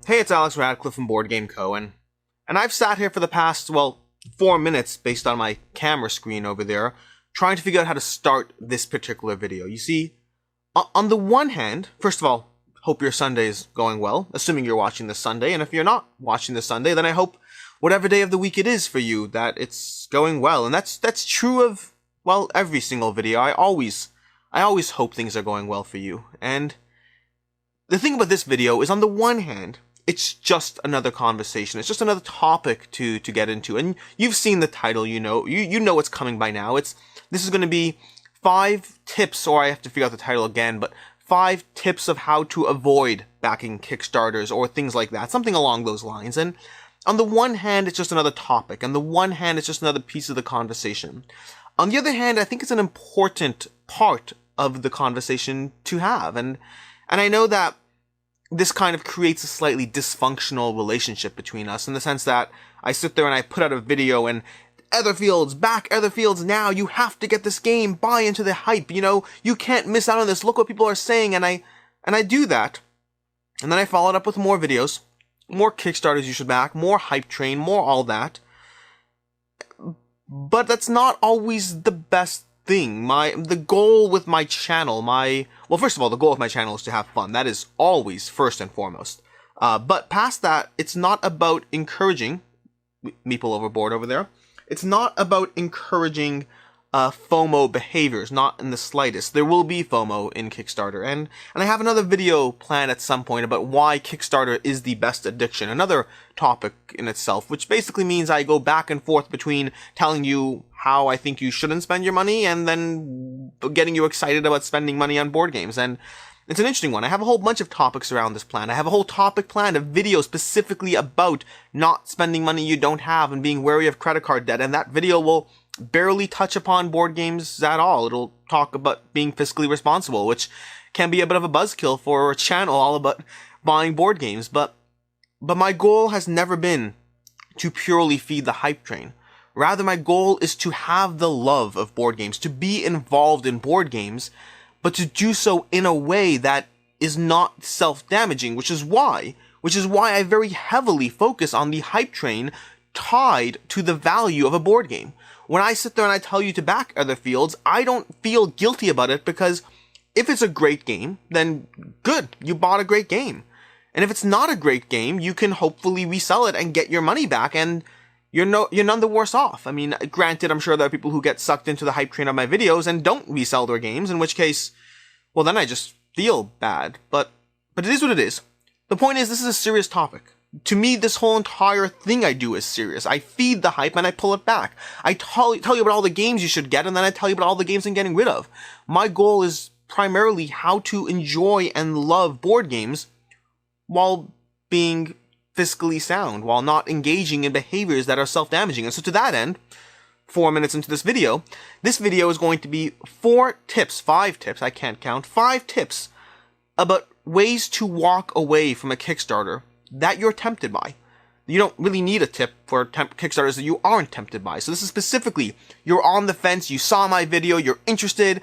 Hey, it's Alex Radcliffe from Board Game Co. And I've sat here for the past, 4 minutes based on my camera screen over there, trying to figure out how to start this particular video. You see, on the one hand, first of all, hope your Sunday is going well, assuming you're watching this Sunday, and if you're not watching this Sunday, then I hope whatever day of the week it is for you, that it's going well. And that's true of, every single video. I always hope things are going well for you. And the thing about this video is, on the one hand, it's just another conversation. It's just another topic to get into. And you've seen the title, you know what's coming by now. This is going to be 5 tips, or I have to figure out the title again, but 5 tips of how to avoid backing Kickstarters or things like that. Something along those lines. And on the one hand, it's just another topic. On the one hand, it's just another piece of the conversation. On the other hand, I think it's an important part of the conversation to have. And I know that this kind of creates a slightly dysfunctional relationship between us, in the sense that I sit there and I put out a video and Etherfields, back Etherfields now, you have to get this game, buy into the hype, you can't miss out on this, look what people are saying, and I do that. And then I follow it up with more videos, more Kickstarters you should back, more hype train, more all that. But that's not always the best thing. The goal with my channel, first of all, the goal of my channel is to have fun. That is always first and foremost. But past that, it's not about encouraging Meeple Overboard over there. It's not about encouraging FOMO behaviors, not in the slightest. There will be FOMO in Kickstarter, and I have another video planned at some point about why Kickstarter is the best addiction, another topic in itself, which basically means I go back and forth between telling you how I think you shouldn't spend your money and then getting you excited about spending money on board games. And it's an interesting one. I have a whole bunch of topics around this plan. I have a whole topic planned, a video specifically about not spending money you don't have and being wary of credit card debt, and that video will barely touch upon board games at all. It'll talk about being fiscally responsible, which can be a bit of a buzzkill for a channel all about buying board games. But my goal has never been to purely feed the hype train. Rather, my goal is to have the love of board games, to be involved in board games, but to do so in a way that is not self-damaging, which is why I very heavily focus on the hype train tied to the value of a board game. When I sit there and I tell you to back Etherfields, I don't feel guilty about it, because if it's a great game, then good, you bought a great game. And if it's not a great game, you can hopefully resell it and get your money back, and you're none the worse off. I mean, granted, I'm sure there are people who get sucked into the hype train of my videos and don't resell their games, in which case, then I just feel bad. But it is what it is. The point is, this is a serious topic. To me, this whole entire thing I do is serious. I feed the hype and I pull it back. I tell you about all the games you should get, and then I tell you about all the games I'm getting rid of. My goal is primarily how to enjoy and love board games while being fiscally sound, while not engaging in behaviors that are self-damaging. And so to that end, 4 minutes into this video is going to be 5 tips, I can't count, 5 tips about ways to walk away from a Kickstarter that you're tempted by. You don't really need a tip for Kickstarters that you aren't tempted by. So this is specifically, you're on the fence, you saw my video, you're interested,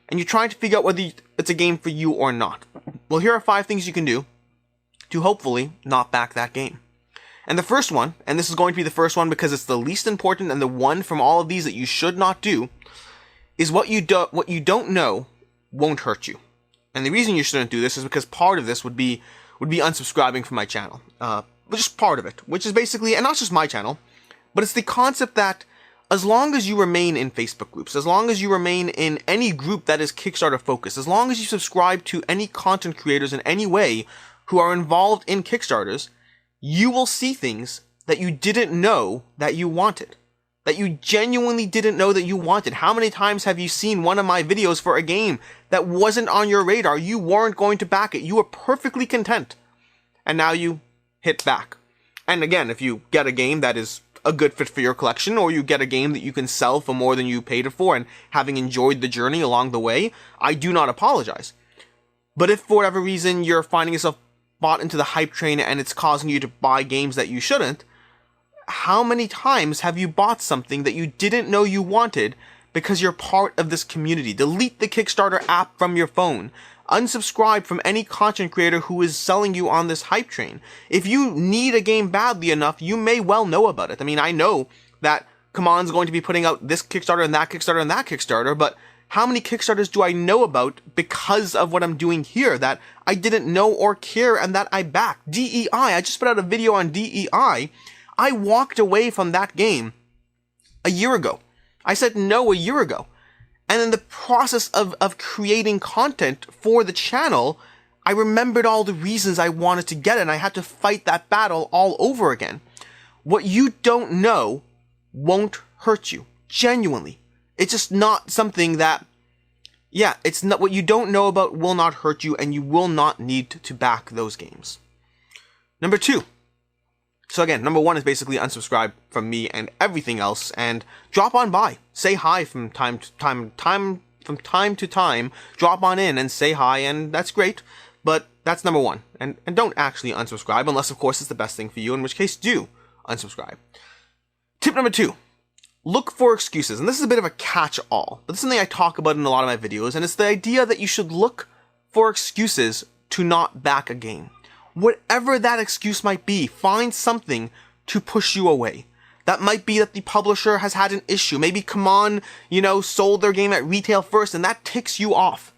and you're trying to figure out whether it's a game for you or not. Well, here are 5 things you can do to hopefully not back that game. And the first one, and this is going to be the first one because it's the least important and the one from all of these that you should not do, is what you don't know won't hurt you. And the reason you shouldn't do this is because part of this would be unsubscribing from my channel. But just part of it, which is basically, and not just my channel, but it's the concept that as long as you remain in Facebook groups, as long as you remain in any group that is Kickstarter focused, as long as you subscribe to any content creators in any way who are involved in Kickstarters, you will see things that you didn't know that you wanted. That you genuinely didn't know that you wanted. How many times have you seen one of my videos for a game that wasn't on your radar? You weren't going to back it. You were perfectly content. And now you hit back. And again, if you get a game that is a good fit for your collection, or you get a game that you can sell for more than you paid it for, and having enjoyed the journey along the way, I do not apologize. But if for whatever reason you're finding yourself bought into the hype train and it's causing you to buy games that you shouldn't, how many times have you bought something that you didn't know you wanted because you're part of this community? Delete the Kickstarter app from your phone. Unsubscribe from any content creator who is selling you on this hype train. If you need a game badly enough, you may well know about it. I mean, I know that CMON's going to be putting out this Kickstarter and that Kickstarter and that Kickstarter, but how many Kickstarters do I know about because of what I'm doing here that I didn't know or care and that I backed? DEI, I just put out a video on DEI. I walked away from that game a year ago. I said no a year ago. And in the process of creating content for the channel, I remembered all the reasons I wanted to get it, and I had to fight that battle all over again. What you don't know won't hurt you. Genuinely. It's just not something that, it's not, what you don't know about will not hurt you, and you will not need to back those games. Number 2. So again, number 1 is basically unsubscribe from me and everything else, and drop on by. Say hi from time to time. Drop on in and say hi, and that's great. But that's number 1. And don't actually unsubscribe, unless of course it's the best thing for you, in which case do unsubscribe. Tip number 2. Look for excuses. And this is a bit of a catch-all, but this is something I talk about in a lot of my videos, and it's the idea that you should look for excuses to not back a game. Whatever that excuse might be, find something to push you away. That might be that the publisher has had an issue. Maybe CMON, sold their game at retail first, and that ticks you off.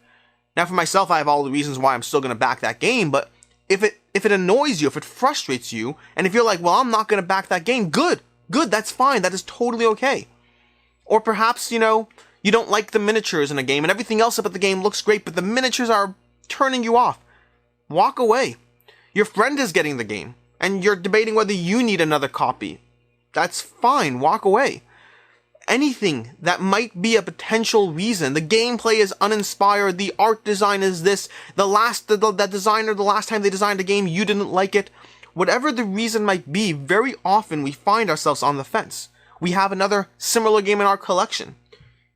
Now, for myself, I have all the reasons why I'm still going to back that game, but if it annoys you, if it frustrates you, and if you're like, well, I'm not going to back that game, good, that's fine, that is totally okay. Or perhaps, you don't like the miniatures in a game, and everything else about the game looks great, but the miniatures are turning you off. Walk away. Your friend is getting the game, and you're debating whether you need another copy. That's fine, walk away. Anything that might be a potential reason. The gameplay is uninspired, the art design is this, that designer, the last time they designed a game, you didn't like it. Whatever the reason might be, very often we find ourselves on the fence. We have another similar game in our collection.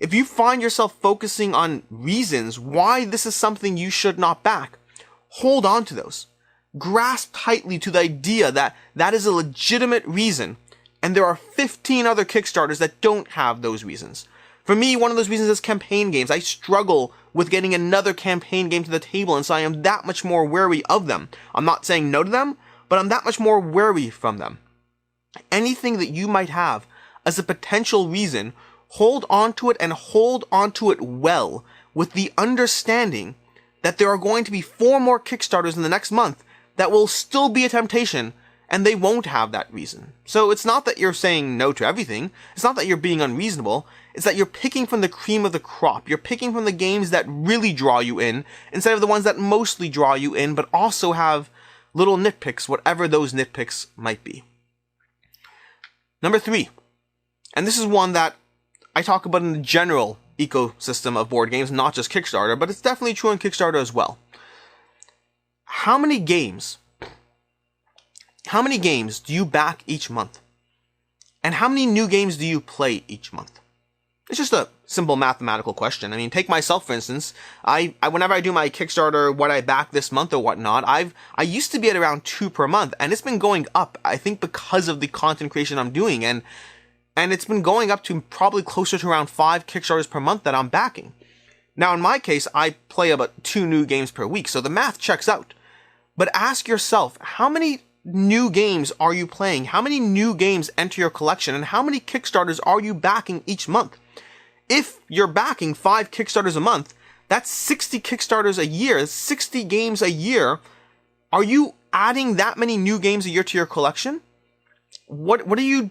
If you find yourself focusing on reasons why this is something you should not back, hold on to those. Grasp tightly to the idea that that is a legitimate reason, and there are 15 other Kickstarters that don't have those reasons. For me, one of those reasons is campaign games. I struggle with getting another campaign game to the table, and so I am that much more wary of them. I'm not saying no to them, but I'm that much more wary from them. Anything that you might have as a potential reason, hold on to it and hold on to it well, with the understanding that there are going to be 4 more Kickstarters in the next month that will still be a temptation, and they won't have that reason. So it's not that you're saying no to everything, it's not that you're being unreasonable, it's that you're picking from the cream of the crop. You're picking from the games that really draw you in, instead of the ones that mostly draw you in, but also have little nitpicks, whatever those nitpicks might be. Number 3, and this is one that I talk about in the general ecosystem of board games, not just Kickstarter, but it's definitely true on Kickstarter as well. How many games do you back each month? And how many new games do you play each month? It's just a simple mathematical question. I mean, take myself, for instance. I whenever I do my Kickstarter, what I back this month or whatnot, I used to be at around 2 per month, and it's been going up, I think, because of the content creation I'm doing, and it's been going up to probably closer to around 5 Kickstarters per month that I'm backing. Now, in my case, I play about 2 new games per week, so the math checks out. But ask yourself, how many new games are you playing? How many new games enter your collection? And how many Kickstarters are you backing each month? If you're backing 5 Kickstarters a month, that's 60 Kickstarters a year, 60 games a year. Are you adding that many new games a year to your collection? What are you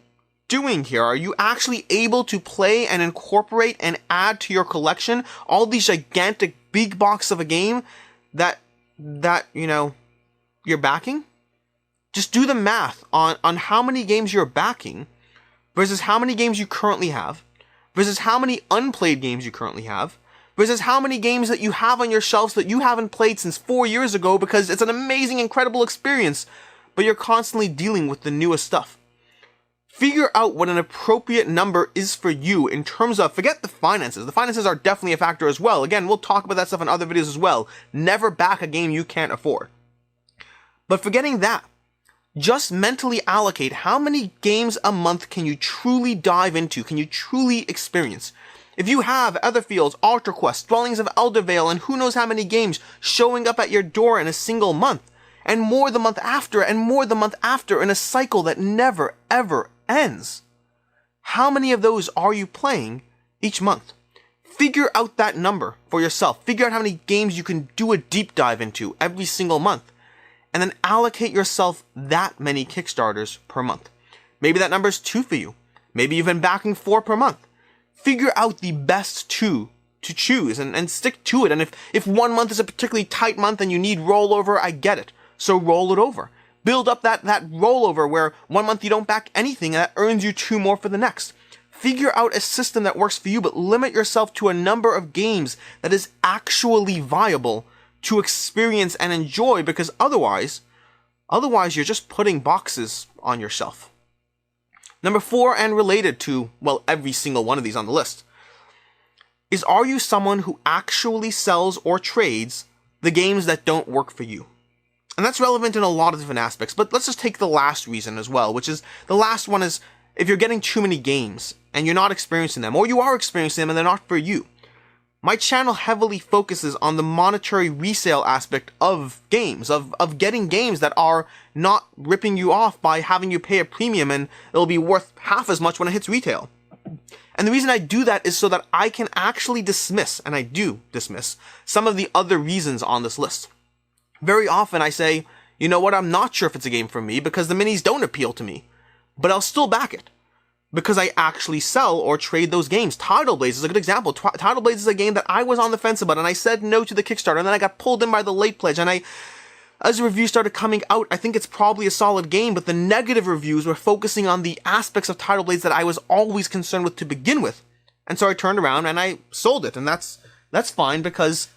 doing here? Are you actually able to play and incorporate and add to your collection all these gigantic big box of a game that you're backing? Just do the math on how many games you're backing versus how many games you currently have versus how many unplayed games you currently have versus how many games that you have on your shelves that you haven't played since 4 years ago because it's an amazing, incredible experience, but you're constantly dealing with the newest stuff. Figure out what an appropriate number is for you in terms of, forget the finances. The finances are definitely a factor as well. Again, we'll talk about that stuff in other videos as well. Never back a game you can't afford. But forgetting that, just mentally allocate how many games a month can you truly dive into, can you truly experience. If you have Etherfields, Ultra Quest, Dwellings of Eldervale, and who knows how many games showing up at your door in a single month, and more the month after, and more the month after, in a cycle that never, ever ends, how many of those are you playing each month? Figure out that number for yourself. Figure out how many games you can do a deep dive into every single month. And then allocate yourself that many Kickstarters per month. Maybe that number is 2 for you. Maybe you've been backing 4 per month. Figure out the best 2 to choose and stick to it. And if one month is a particularly tight month and you need rollover, I get it. So roll it over. Build up that rollover where one month you don't back anything and that earns you 2 more for the next. Figure out a system that works for you, but limit yourself to a number of games that is actually viable to experience and enjoy, because otherwise you're just putting boxes on your shelf. Number 4, and related to, well, every single one of these on the list, is, are you someone who actually sells or trades the games that don't work for you? And that's relevant in a lot of different aspects, but let's just take the last reason as well, which is, the last one is, if you're getting too many games and you're not experiencing them, or you are experiencing them and they're not for you. My channel heavily focuses on the monetary resale aspect of games, of getting games that are not ripping you off by having you pay a premium and it'll be worth half as much when it hits retail. And the reason I do that is so that I can actually dismiss, and I do dismiss, some of the other reasons on this list. Very often I say, you know what, I'm not sure if it's a game for me because the minis don't appeal to me, but I'll still back it. Because I actually sell or trade those games. Tidal Blades is a good example. Tidal Blades is a game that I was on the fence about, and I said no to the Kickstarter, and then I got pulled in by the late pledge, and as the reviews started coming out, I think it's probably a solid game, but the negative reviews were focusing on the aspects of Tidal Blades that I was always concerned with to begin with. And so I turned around and I sold it, and that's fine because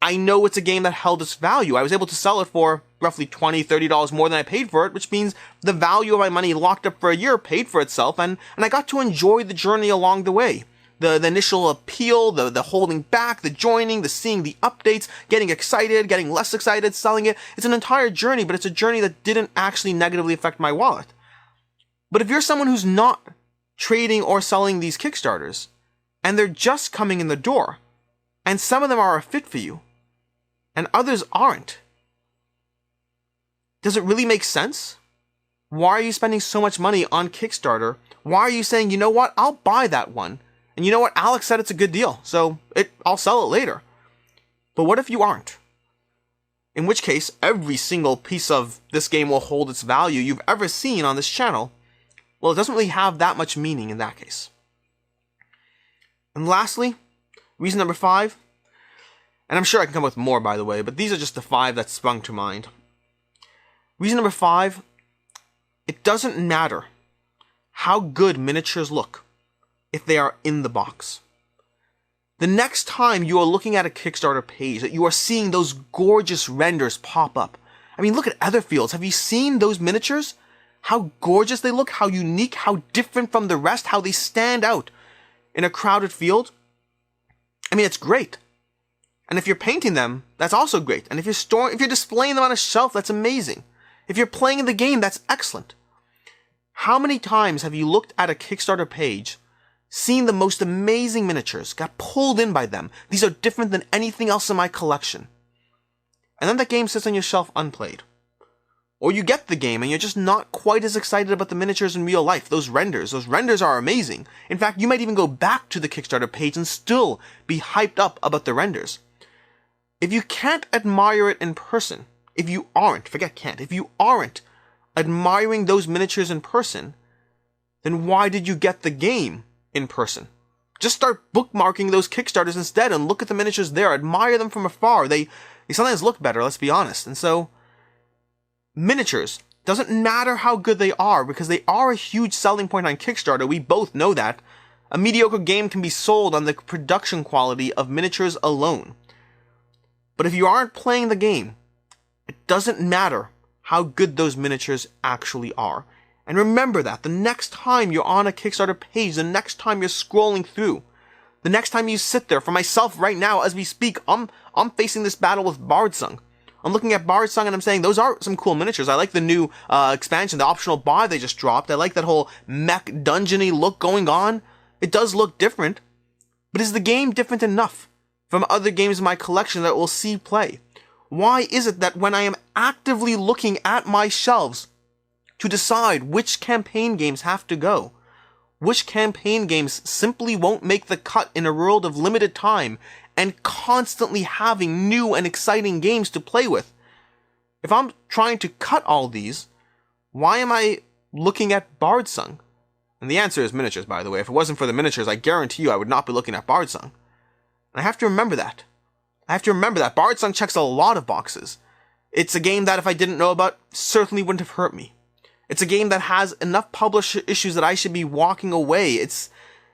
I know it's a game that held its value. I was able to sell it for roughly $20, $30 more than I paid for it, which means the value of my money locked up for a year paid for itself, and I got to enjoy the journey along the way. The initial appeal, the holding back, the joining, the seeing the updates, getting excited, getting less excited, selling it. It's an entire journey, but it's a journey that didn't actually negatively affect my wallet. But if you're someone who's not trading or selling these Kickstarters, and they're just coming in the door, and some of them are a fit for you, and others aren't, does it really make sense? Why are you spending so much money on Kickstarter? Why are you saying, you know what, I'll buy that one, and you know what, Alex said it's a good deal, so I'll sell it later. But what if you aren't? In which case, every single piece of this game will hold its value you've ever seen on this channel. Well, it doesn't really have that much meaning in that case. And lastly, reason number 5, and I'm sure I can come up with more, by the way, but these are just the 5 that sprung to mind. Reason number 5, it doesn't matter how good miniatures look if they are in the box. The next time you are looking at a Kickstarter page, that you are seeing those gorgeous renders pop up. I mean, look at Etherfields. Have you seen those miniatures? How gorgeous they look, how unique, how different from the rest, how they stand out in a crowded field. I mean, it's great. And if you're painting them, that's also great. And if you're displaying them on a shelf, that's amazing. If you're playing the game, that's excellent. How many times have you looked at a Kickstarter page, seen the most amazing miniatures, got pulled in by them? These are different than anything else in my collection. And then that game sits on your shelf unplayed. Or you get the game and you're just not quite as excited about the miniatures in real life. Those renders are amazing. In fact, you might even go back to the Kickstarter page and still be hyped up about the renders. If you can't admire it in person, if you aren't admiring those miniatures in person, then why did you get the game in person? Just start bookmarking those Kickstarters instead and look at the miniatures there, admire them from afar. They sometimes look better, let's be honest. And so, miniatures, doesn't matter how good they are, because they are a huge selling point on Kickstarter, we both know that. A mediocre game can be sold on the production quality of miniatures alone. But if you aren't playing the game, it doesn't matter how good those miniatures actually are. And remember that the next time you're on a Kickstarter page, the next time you're scrolling through, the next time you sit there, for myself right now as we speak, I'm facing this battle with Bardsung. I'm looking at Bardsung and I'm saying, those are some cool miniatures. I like the new expansion, the optional buy they just dropped. I like that whole mech dungeon-y look going on. It does look different. But is the game different enough from other games in my collection that we'll see play? Why is it that when I am actively looking at my shelves to decide which campaign games have to go, which campaign games simply won't make the cut in a world of limited time and constantly having new and exciting games to play with? If I'm trying to cut all these, why am I looking at Bardsung? And the answer is miniatures, by the way. If it wasn't for the miniatures, I guarantee you I would not be looking at Bardsung. And I have to remember that. Bardsung checks a lot of boxes. It's a game that if I didn't know about, certainly wouldn't have hurt me. It's a game that has enough publisher issues that I should be walking away.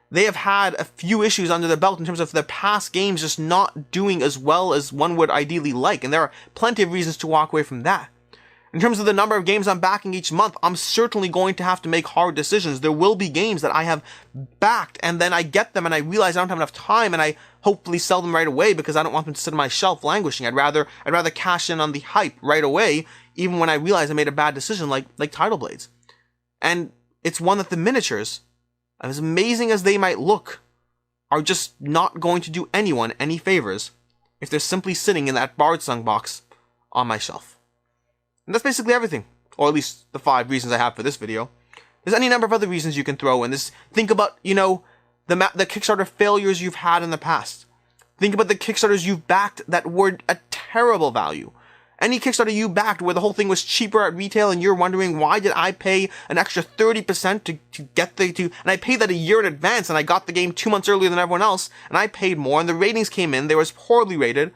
They have had a few issues under their belt in terms of their past games just not doing as well as one would ideally like, and there are plenty of reasons to walk away from that. In terms of the number of games I'm backing each month, I'm certainly going to have to make hard decisions. There will be games that I have backed, and then I get them and I realize I don't have enough time, and I hopefully sell them right away because I don't want them to sit on my shelf languishing. I'd rather cash in on the hype right away, even when I realize I made a bad decision like Tidal Blades. And it's one that the miniatures, as amazing as they might look, are just not going to do anyone any favors if they're simply sitting in that Bardsung box on my shelf. And that's basically everything, or at least the 5 reasons I have for this video. There's any number of other reasons you can throw in this. Think about, the Kickstarter failures you've had in the past. Think about the Kickstarters you've backed that were a terrible value. Any Kickstarter you backed where the whole thing was cheaper at retail and you're wondering, why did I pay an extra 30% to get and I paid that a year in advance and I got the game 2 months earlier than everyone else and I paid more and the ratings came in, they was poorly rated.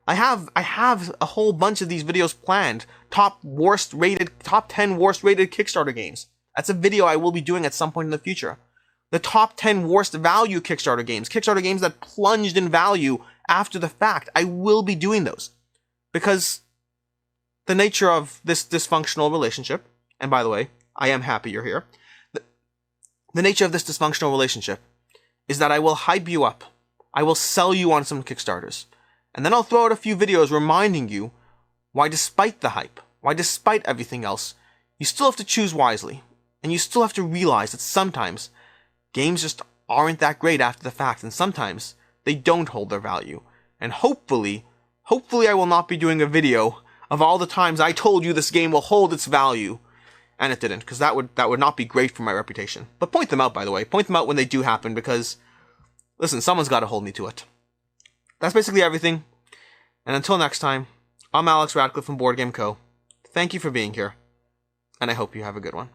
I have a whole bunch of these videos planned. Top 10 worst rated Kickstarter games. That's a video I will be doing at some point in the future. The top 10 worst value Kickstarter games that plunged in value after the fact. I will be doing those. Because the nature of this dysfunctional relationship, and by the way, I am happy you're here. The nature of this dysfunctional relationship is that I will hype you up. I will sell you on some Kickstarters. And then I'll throw out a few videos reminding you why despite the hype, why despite everything else, you still have to choose wisely. And you still have to realize that sometimes games just aren't that great after the fact, and sometimes they don't hold their value. And hopefully I will not be doing a video of all the times I told you this game will hold its value, and it didn't, because that would not be great for my reputation. But point them out, by the way. Point them out when they do happen, because, listen, someone's got to hold me to it. That's basically everything. And until next time, I'm Alex Radcliffe from Board Game Co. Thank you for being here, and I hope you have a good one.